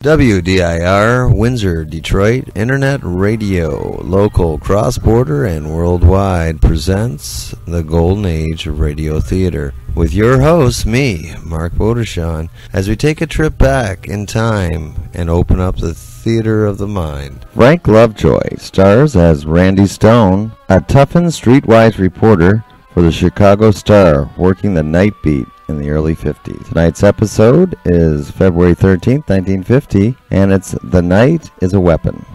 WDIR, Windsor, Detroit, Internet Radio, local, cross-border, and worldwide presents the Golden Age of Radio Theater. With your host, me, Mark Bodershawn, as we take a trip back in time and open up the theater of the mind. Frank Lovejoy stars as Randy Stone, a toughened streetwise reporter for the Chicago Star, working the night beat in the early 50s. Tonight's episode is February 13th, 1950, and it's The Night is a Weapon.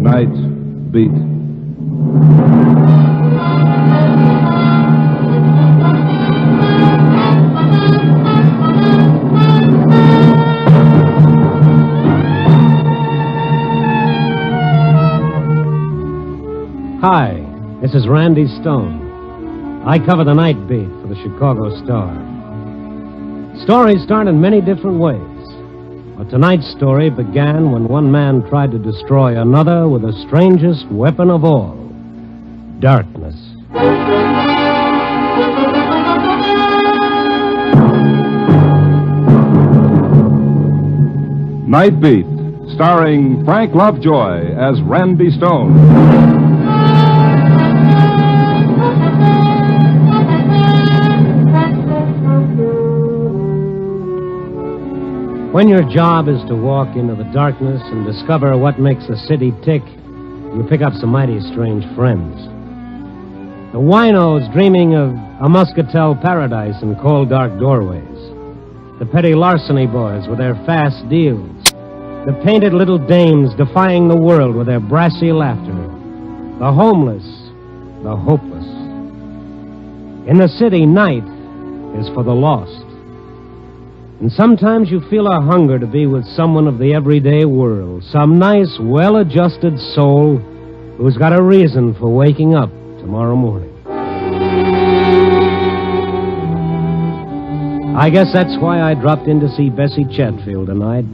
Night beat. Hi, this is Randy Stone. I cover the night beat for the Chicago Star. Stories start in many different ways, but tonight's story began when one man tried to destroy another with the strangest weapon of all, darkness. Night Beat, starring Frank Lovejoy as Randy Stone. When your job is to walk into the darkness and discover what makes a city tick, you pick up some mighty strange friends. The winos dreaming of a muscatel paradise in cold, dark doorways. The petty larceny boys with their fast deals. The painted little dames defying the world with their brassy laughter. The homeless, the hopeless. In the city, night is for the lost. And sometimes you feel a hunger to be with someone of the everyday world, some nice, well-adjusted soul who's got a reason for waking up tomorrow morning. I guess that's why I dropped in to see Bessie Chatfield tonight.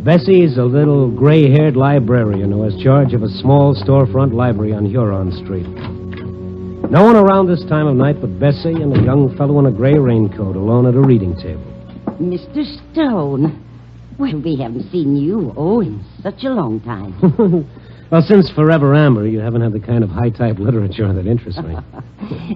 Bessie's a little gray-haired librarian who has charge of a small storefront library on Huron Street. No one around this time of night but Bessie and a young fellow in a gray raincoat alone at a reading table. Mr. Stone. Well, we haven't seen you, in such a long time. Well, since Forever Amber, you haven't had the kind of high-type literature that interests me.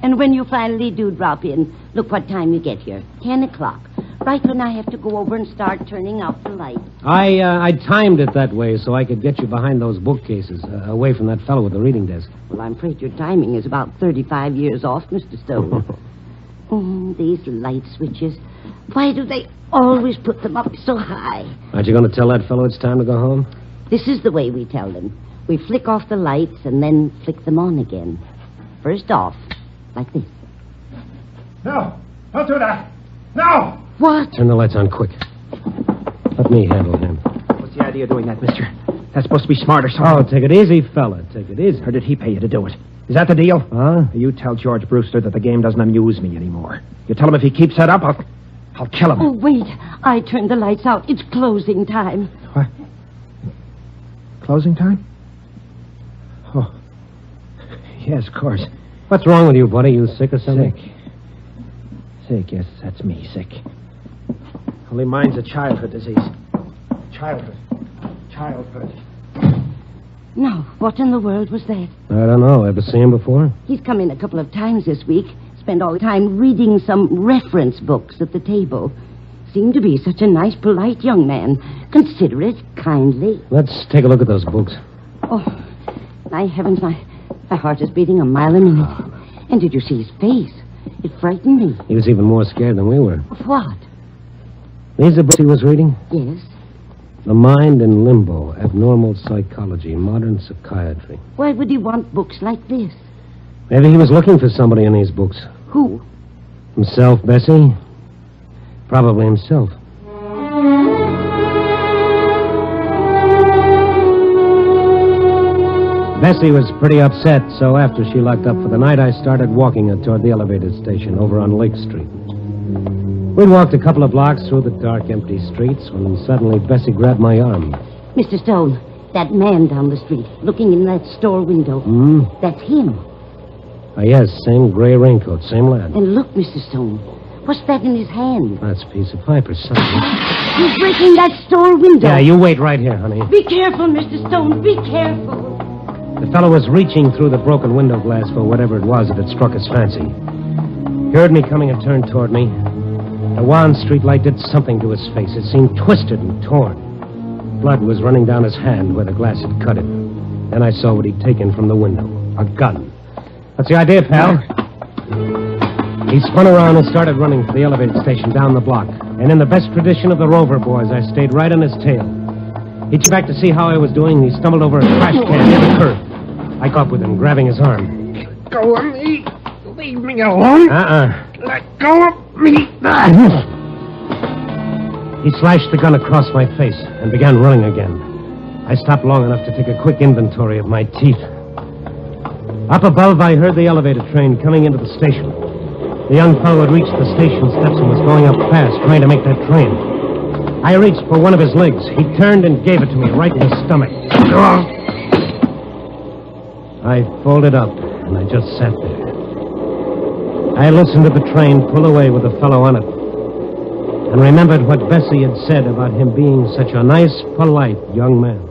And when you finally do drop in, look what time you get here. 10 o'clock. Right when I have to go over and start turning out the lights. I timed it that way so I could get you behind those bookcases, away from that fellow with the reading desk. Well, I'm afraid your timing is about 35 years off, Mr. Stone. These light switches. Why do they always put them up so high? Aren't you going to tell that fellow it's time to go home? This is the way we tell them. We flick off the lights and then flick them on again. First off, like this. No, don't do that. No! What? Turn the lights on quick. Let me handle him. What's the idea of doing that, mister? That's supposed to be smart or something. Oh, take it easy, fella. Take it easy. Or did he pay you to do it? Is that the deal? Huh? You tell George Brewster that the game doesn't amuse me anymore. You tell him if he keeps that up, I'll kill him. Oh, wait. I turned the lights out. It's closing time. What? Closing time? Oh. Yes, of course. What's wrong with you, buddy? You sick or something? Sick, yes, that's me, sick. Only mine's a childhood disease. Childhood. No, what in the world was that? I don't know. Ever seen him before? He's come in a couple of times this week. Spent all the time reading some reference books at the table. Seemed to be such a nice, polite young man. Considerate, kindly. Let's take a look at those books. Oh, my heavens, my heart is beating a mile a minute. And did you see his face? It frightened me. He was even more scared than we were. Of what? These are books he was reading? Yes. The Mind in Limbo, Abnormal Psychology, Modern Psychiatry. Why would he want books like this? Maybe he was looking for somebody in these books. Who? Himself, Bessie? Probably himself. Bessie was pretty upset, so after she locked up for the night, I started walking her toward the elevated station over on Lake Street. We'd walked a couple of blocks through the dark, empty streets when suddenly Bessie grabbed my arm. Mr. Stone, That man down the street, looking in that store window. That's him. Oh, yes, same gray raincoat, same lad. And look, Mr. Stone. What's that in his hand? That's a piece of pipe or something. He's breaking that store window. Yeah, you wait right here, honey. Be careful, Mr. Stone. Be careful. The fellow was reaching through the broken window glass for whatever it was that had struck his fancy. He heard me coming and turned toward me. The wan street light did something to his face. It seemed twisted and torn. Blood was running down his hand where the glass had cut it. Then I saw what he'd taken from the window. A gun. What's the idea, pal? He spun around and started running for the elevated station down the block. And in the best tradition of the Rover boys, I stayed right on his tail. He came back to see how I was doing. He stumbled over a trash can near the curb. I caught with him, grabbing his arm. Let go of me. Leave me alone. Let go of me. He slashed the gun across my face and began running again. I stopped long enough to take a quick inventory of my teeth. Up above, I heard the elevator train coming into the station. The young fellow had reached the station steps and was going up fast, trying to make that train. I reached for one of his legs. He turned and gave it to me right in the stomach. I folded up, and I just sat there. I listened to the train pull away with the fellow on it, and remembered what Bessie had said about him being such a nice, polite young man.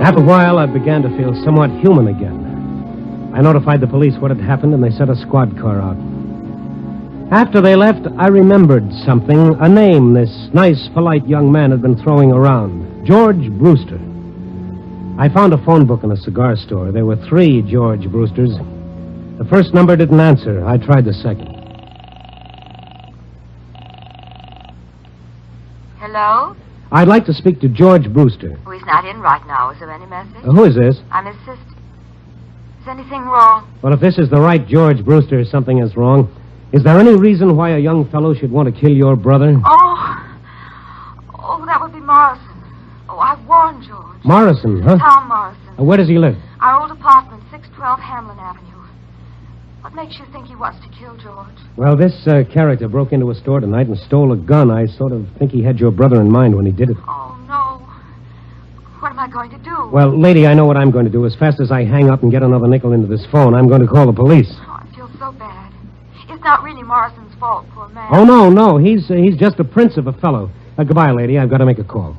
After a while, I began to feel somewhat human again. I notified the police what had happened, and they sent a squad car out. After they left, I remembered something, a name this nice, polite young man had been throwing around. George Brewster. I found a phone book in a cigar store. There were 3 George Brewsters. The first number didn't answer. I tried the second. Hello? I'd like to speak to George Brewster. Oh, he's not in right now. Is there any message? Who is this? I'm his sister. Is anything wrong? Well, if this is the right George Brewster, something is wrong. Is there any reason why a young fellow should want to kill your brother? Oh, that would be Morrison. Oh, I warned George. Morrison, huh? Tom Morrison. Where does he live? Our old apartment, 612 Hamlin Avenue. What makes you think he wants to kill George? Well, this character broke into a store tonight and stole a gun. I sort of think he had your brother in mind when he did it. Oh, no. What am I going to do? Well, lady, I know what I'm going to do. As fast as I hang up and get another nickel into this phone, I'm going to call the police. Oh, I feel so bad. It's not really Morrison's fault, poor man. Oh, no. He's just a prince of a fellow. Goodbye, lady. I've got to make a call.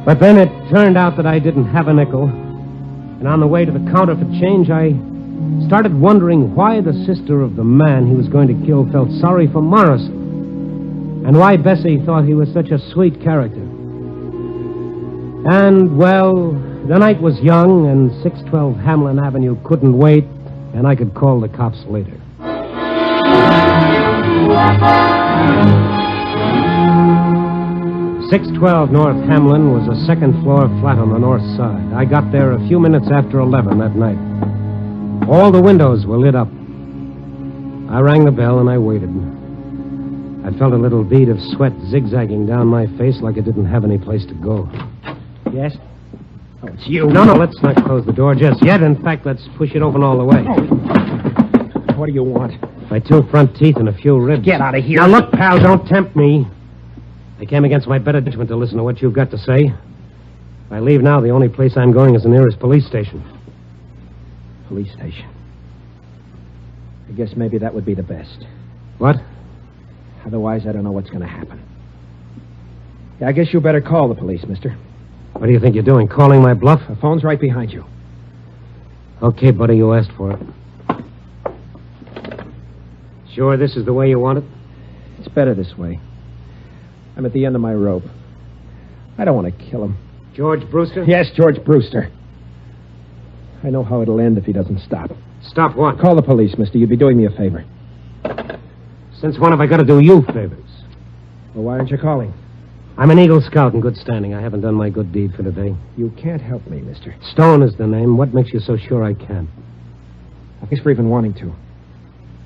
But then it turned out that I didn't have a nickel. And on the way to the counter for change, I started wondering why the sister of the man he was going to kill felt sorry for Morrison. And why Bessie thought he was such a sweet character. And, well, the night was young, and 612 Hamlin Avenue couldn't wait, and I could call the cops later. 612 North Hamlin was a second-floor flat on the north side. I got there a few minutes after 11 that night. All the windows were lit up. I rang the bell and I waited. I felt a little bead of sweat zigzagging down my face like it didn't have any place to go. Yes? Oh, it's you. No, let's not close the door just yet. In fact, let's push it open all the way. What do you want? My 2 front teeth and a few ribs. Get out of here. Now, look, pal, don't tempt me. I came against my better judgment to listen to what you've got to say. If I leave now, the only place I'm going is the nearest police station. Police station. I guess maybe that would be the best. What? Otherwise, I don't know what's going to happen. Yeah, I guess you better call the police, mister. What do you think you're doing, calling my bluff? The phone's right behind you. Okay, buddy, you asked for it. Sure this is the way you want it? It's better this way. I'm at the end of my rope. I don't want to kill him. George Brewster? Yes, George Brewster. I know how it'll end if he doesn't stop. Stop what? Call the police, mister. You'd be doing me a favor. Since when have I got to do you favors? Well, why aren't you calling? I'm an Eagle Scout in good standing. I haven't done my good deed for today. You can't help me, mister. Stone is the name. What makes you so sure I can? Thanks for even wanting to.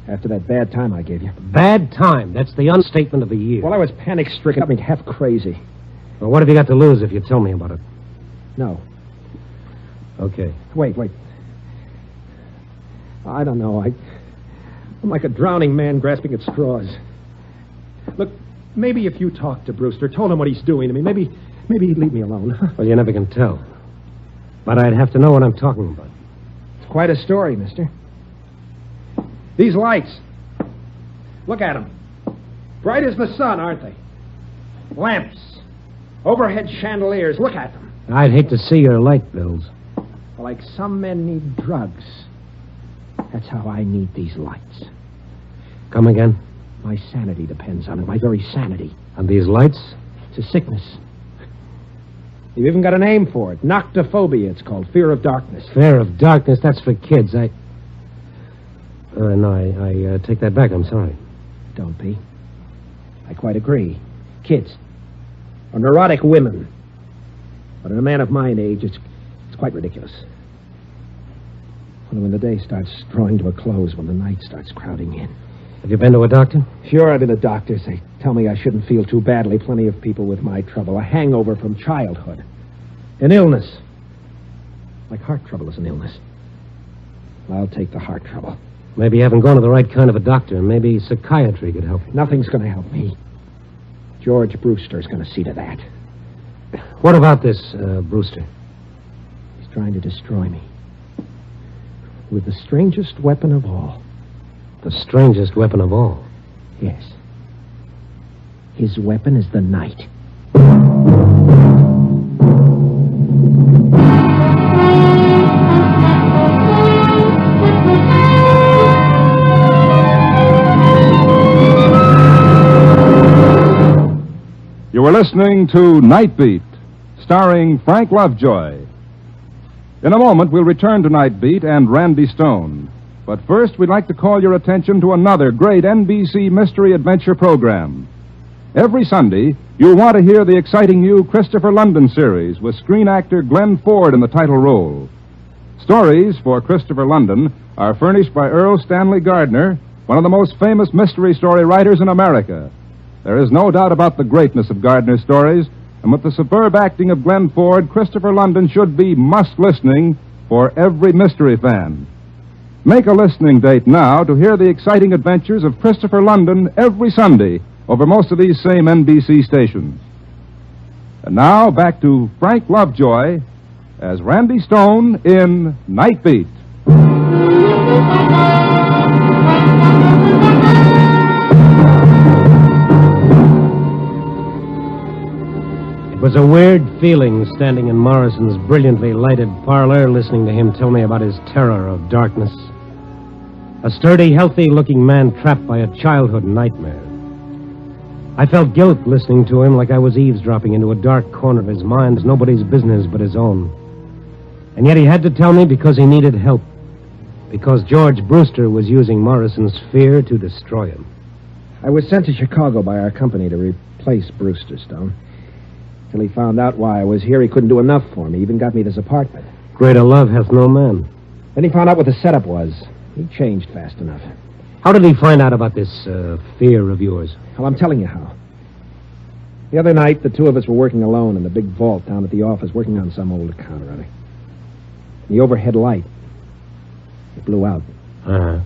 After that bad time I gave you. Bad time? That's the understatement of the year. Well, I was panic-stricken. I mean, half crazy. Well, what have you got to lose if you tell me about it? No. Okay. Wait. I don't know. I'm like a drowning man grasping at straws. Look, maybe if you talk to Brewster, told him what he's doing to me, maybe he'd leave me alone. Well, you never can tell. But I'd have to know what I'm talking about. It's quite a story, mister. These lights. Look at them. Bright as the sun, aren't they? Lamps. Overhead chandeliers. Look at them. I'd hate to see your light bills. Like some men need drugs. That's how I need these lights. Come again? My sanity depends on it. My very sanity. On these lights? It's a sickness. You've even got a name for it. Noctophobia, it's called. Fear of darkness. Fear of darkness? That's for kids. No, I take that back. I'm sorry. Don't be. I quite agree. Kids. Or neurotic women. But in a man of my age, it's quite ridiculous. When the day starts drawing to a close, when the night starts crowding in. Have you been to a doctor? Sure, I've been to doctors. They tell me I shouldn't feel too badly. Plenty of people with my trouble. A hangover from childhood. An illness. Like heart trouble is an illness. I'll take the heart trouble. Maybe you haven't gone to the right kind of a doctor. Maybe psychiatry could help you. Nothing's going to help me. George Brewster's going to see to that. What about this, Brewster? He's trying to destroy me. With the strangest weapon of all. The strangest weapon of all? Yes. His weapon is the night. You were listening to Night Beat, starring Frank Lovejoy. In a moment, we'll return to Night Beat and Randy Stone. But first, we'd like to call your attention to another great NBC mystery adventure program. Every Sunday, you'll want to hear the exciting new Christopher London series with screen actor Glenn Ford in the title role. Stories for Christopher London are furnished by Earl Stanley Gardner, one of the most famous mystery story writers in America. There is no doubt about the greatness of Gardner's stories, and with the superb acting of Glenn Ford, Christopher London should be must-listening for every mystery fan. Make a listening date now to hear the exciting adventures of Christopher London every Sunday over most of these same NBC stations. And now, back to Frank Lovejoy as Randy Stone in Night Beat. It was a weird feeling standing in Morrison's brilliantly lighted parlor listening to him tell me about his terror of darkness. A sturdy, healthy-looking man trapped by a childhood nightmare. I felt guilt listening to him like I was eavesdropping into a dark corner of his mind, nobody's business but his own. And yet he had to tell me because he needed help. Because George Brewster was using Morrison's fear to destroy him. I was sent to Chicago by our company to replace Brewster, Stone. Till he found out why I was here, he couldn't do enough for me. He even got me this apartment. Greater love hath no man. Then he found out what the setup was. He changed fast enough. How did he find out about this fear of yours? Well, I'm telling you how. The other night, the two of us were working alone in the big vault down at the office, working on some old account or other. The overhead light, it blew out. Uh-huh.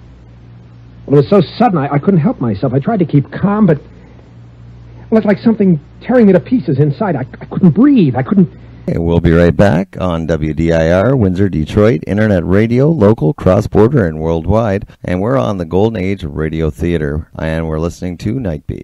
Well, it was so sudden, I couldn't help myself. I tried to keep calm, but it was like something tearing me to pieces inside. I couldn't breathe. I couldn't... We'll be right back on WDIR, Windsor, Detroit, Internet Radio, local, cross-border, and worldwide. And we're on the Golden Age of Radio Theater. And we're listening to Night Beat.